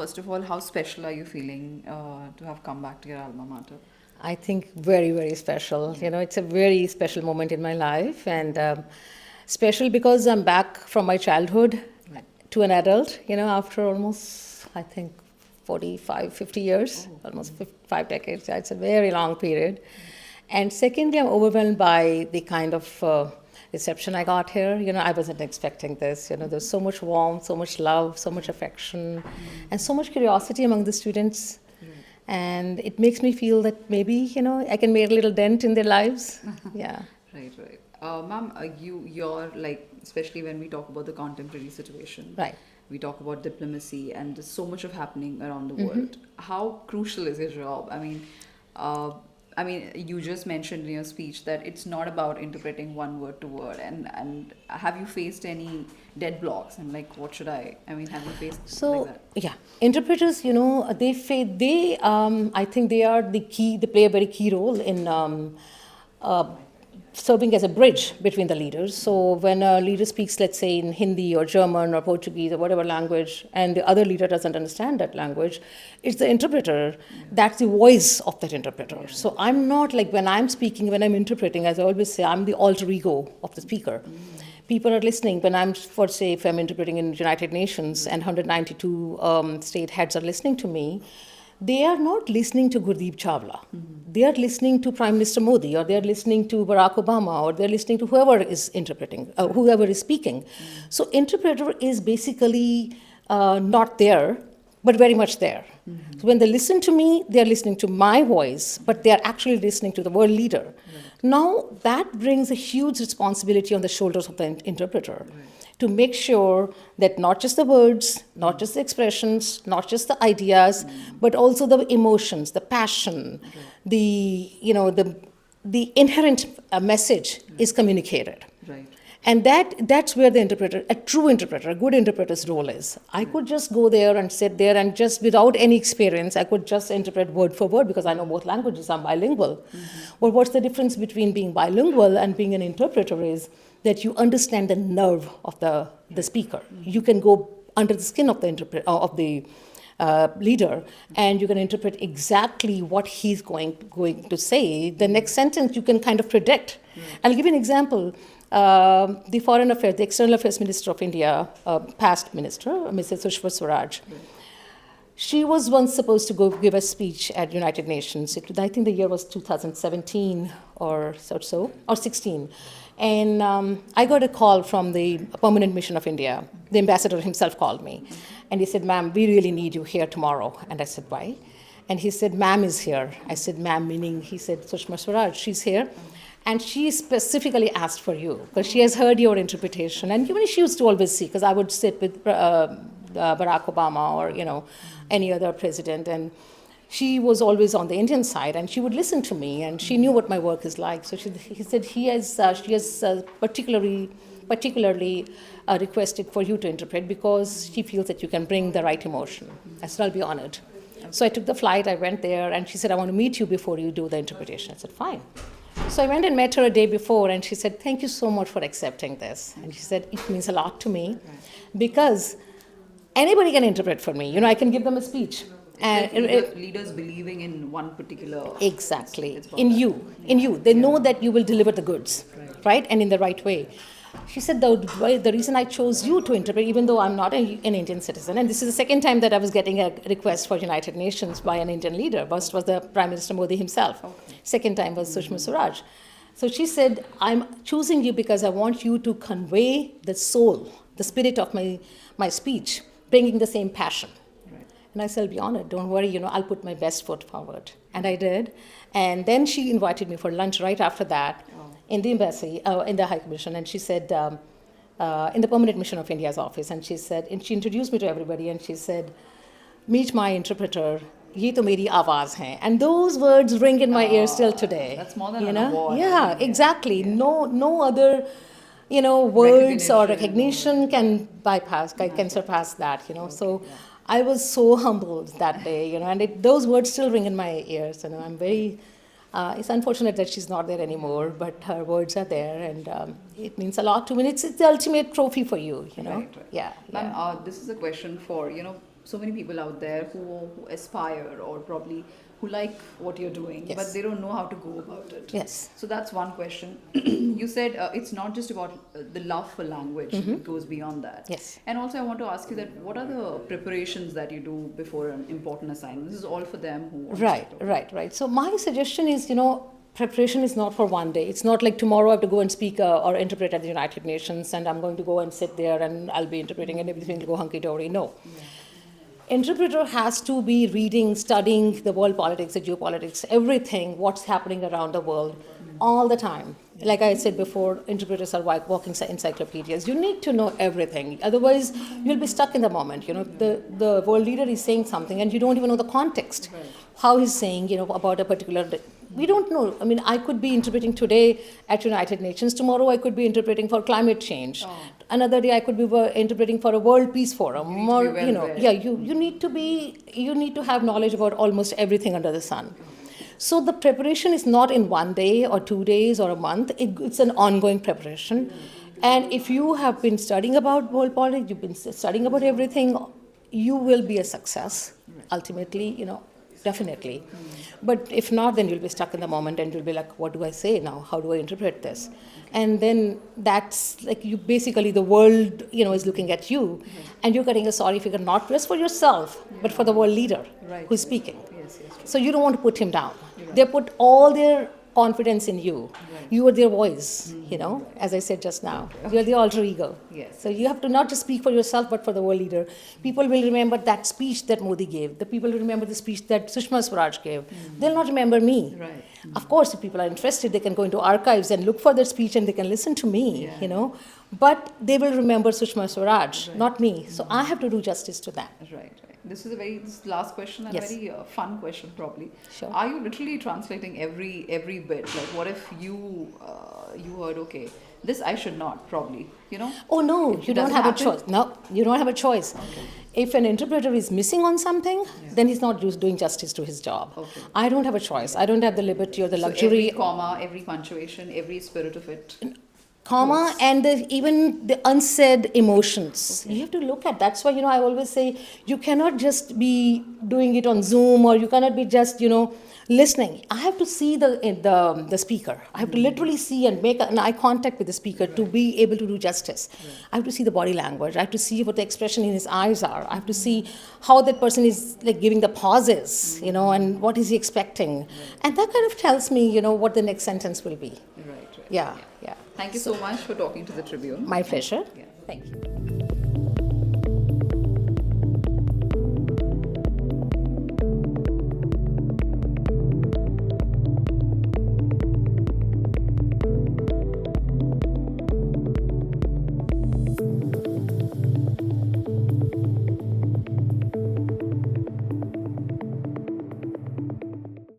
first of all, how special are you feeling to have come back to your alma mater? I think very, very special. It's a very special moment in my life, and special because I'm back from my childhood to an adult, after almost, I think, 45, 50 years, almost 5 decades. It's a very long period. And secondly, I'm overwhelmed by the kind of reception I got here. I wasn't expecting this. There's so much warmth, so much love, so much affection, and so much curiosity among the students. And it makes me feel that maybe, I can make a little dent in their lives. Yeah. Right. Ma'am, you're like, especially when we talk about the contemporary situation. Right. We talk about diplomacy and there's so much of happening around the world. How crucial is your job? I mean, you just mentioned in your speech that it's not about interpreting one word to word. And have you faced any dead blocks? And like, what should have you faced like that? Yeah, interpreters, I think they are the key. They play a very key role in serving as a bridge between the leaders. So when a leader speaks, let's say in Hindi or German or Portuguese or whatever language, and the other leader doesn't understand that language, it's the interpreter, that's the voice of that interpreter. So I'm not like, when I'm speaking, when I'm interpreting, as I always say, I'm the alter ego of the speaker. People are listening when if I'm interpreting in United Nations and 192 state heads are listening to me, they are not listening to Gurdeep Chawla. They are listening to Prime Minister Modi, or they are listening to Barack Obama, or they are listening to whoever is interpreting, whoever is speaking. So interpreter is basically not there, but very much there. So when they listen to me, they are listening to my voice, but they are actually listening to the world leader. Now, that brings a huge responsibility on the shoulders of the interpreter to make sure that not just the words, not just the expressions, not just the ideas, but also the emotions, the passion, the inherent message is communicated. Right. And that's where the interpreter, a true interpreter, a good interpreter's role is. I could just go there and sit there and just without any experience, I could just interpret word for word because I know both languages, I'm bilingual. But what's the difference between being bilingual and being an interpreter is that you understand the nerve of the speaker. You can go under the skin of the leader, and you can interpret exactly what he's going to say. The next sentence you can kind of predict. I'll give you an example. The Foreign Affairs, the External Affairs Minister of India, past minister, Mrs. Sushma Swaraj, she was once supposed to go give a speech at United Nations. I think the year was 2017 or 16. And I got a call from the Permanent Mission of India. The ambassador himself called me. And he said, "Ma'am, we really need you here tomorrow." And I said, "Why?" And he said, "Ma'am is here." I said, "Ma'am," meaning, he said, "Sushma Swaraj, she's here. And she specifically asked for you because she has heard your interpretation." And even she used to always see, because I would sit with Barack Obama or, any other president. And she was always on the Indian side, and she would listen to me, and she knew what my work is like. So he said she has particularly requested for you to interpret because she feels that you can bring the right emotion. I said, "I'll be honored." So I took the flight, I went there, and she said, "I want to meet you before you do the interpretation." I said, "Fine." So I went and met her a day before, and she said, "Thank you so much for accepting this." And she said, "It means a lot to me because anybody can interpret for me. I can give them a speech. And leaders believing in one particular... Exactly. In you. They know that you will deliver the goods, right? And in the right way. She said, the reason I chose you to interpret, even though I'm not an Indian citizen, and this is the second time that I was getting a request for United Nations by an Indian leader. First was the Prime Minister Modi himself. Okay. Second time was Sushma Swaraj. So she said, "I'm choosing you because I want you to convey the soul, the spirit of my speech, bringing the same passion." And I said, "I'll be honored. Don't worry, I'll put my best foot forward." And I did. And then she invited me for lunch right after that in the embassy, in the High Commission. And she said, in the Permanent Mission of India's office. And she said, and she introduced me to everybody. And she said, "Meet my interpreter. Ye to meri awaaz hai." And those words ring in my ears till today. That's more than an award. Yeah, exactly. Yeah. No other, words or recognition can surpass that, So I was so humbled that day, and those words still ring in my ears. I'm very, it's unfortunate that she's not there anymore, but her words are there, and it means a lot to me. It's the ultimate trophy for you, Right. Yeah. Ma'am, this is a question for, so many people out there who aspire or probably who like what you're doing, Yes. but they don't know how to go about it. Yes. So that's one question. You said it's not just about the love for language, it goes beyond that. Yes. And also, I want to ask you that what are the preparations that you do before an important assignment? This is all for them who want Right. So my suggestion is, preparation is not for one day. It's not like tomorrow I have to go and speak or interpret at the United Nations and I'm going to go and sit there and I'll be interpreting and everything will go hunky-dory. No. Yeah. Interpreter has to be reading, studying the world politics, the geopolitics, everything, what's happening around the world, all the time. Like I said before, interpreters are walking encyclopedias. You need to know everything. Otherwise, you'll be stuck in the moment. The world leader is saying something and you don't even know the context. Right. How he's saying, about a particular... We don't know. I mean, I could be interpreting today at United Nations. Tomorrow, I could be interpreting for climate change. Oh. Another day, I could be interpreting for a World Peace Forum. You need to be well read. You need to have knowledge about almost everything under the sun. So the preparation is not in one day or 2 days or a month. It's an ongoing preparation. And if you have been studying about world politics, you've been studying about everything, you will be a success, ultimately, definitely. But if not, then you'll be stuck in the moment and you'll be like, what do I say now? How do I interpret this? And then that's like you basically, the world, is looking at you and you're getting a sorry figure, not just for yourself, but for the world leader who's speaking. Yes. So you don't want to put him down. They put all their confidence in you. You are their voice, as I said just now. You are the alter ego. Yes. So you have to not just speak for yourself, but for the world leader. People will remember that speech that Modi gave. The people will remember the speech that Sushma Swaraj gave. They'll not remember me. Right. Of course, if people are interested, they can go into archives and look for their speech and they can listen to me, But they will remember Sushma Swaraj, not me. So I have to do justice to that. Right. This is this last question and Yes. a very fun question probably. Sure. Are you literally translating every bit? Like what if you heard, okay, this I should not probably, Oh no, It you don't doesn't have a happen? choice. No, you don't have a choice. Okay. If an interpreter is missing on something, then he's not doing justice to his job. Okay. I don't have a choice. I don't have the liberty or the So luxury. every comma, every punctuation, every spirit of it. Comma and even the unsaid emotions. You have to look at. That's why I always say you cannot just be doing it on Zoom or you cannot be just listening. I have to see the speaker. I have to literally see and make an eye contact with the speaker to be able to do justice. I have to see the body language. I have to see what the expression in his eyes are. I have to see how that person is like giving the pauses, and what is he expecting, and that kind of tells me what the next sentence will be. Right. Yeah. Thank you so much for talking to the Tribune. My pleasure. Yeah. Thank you.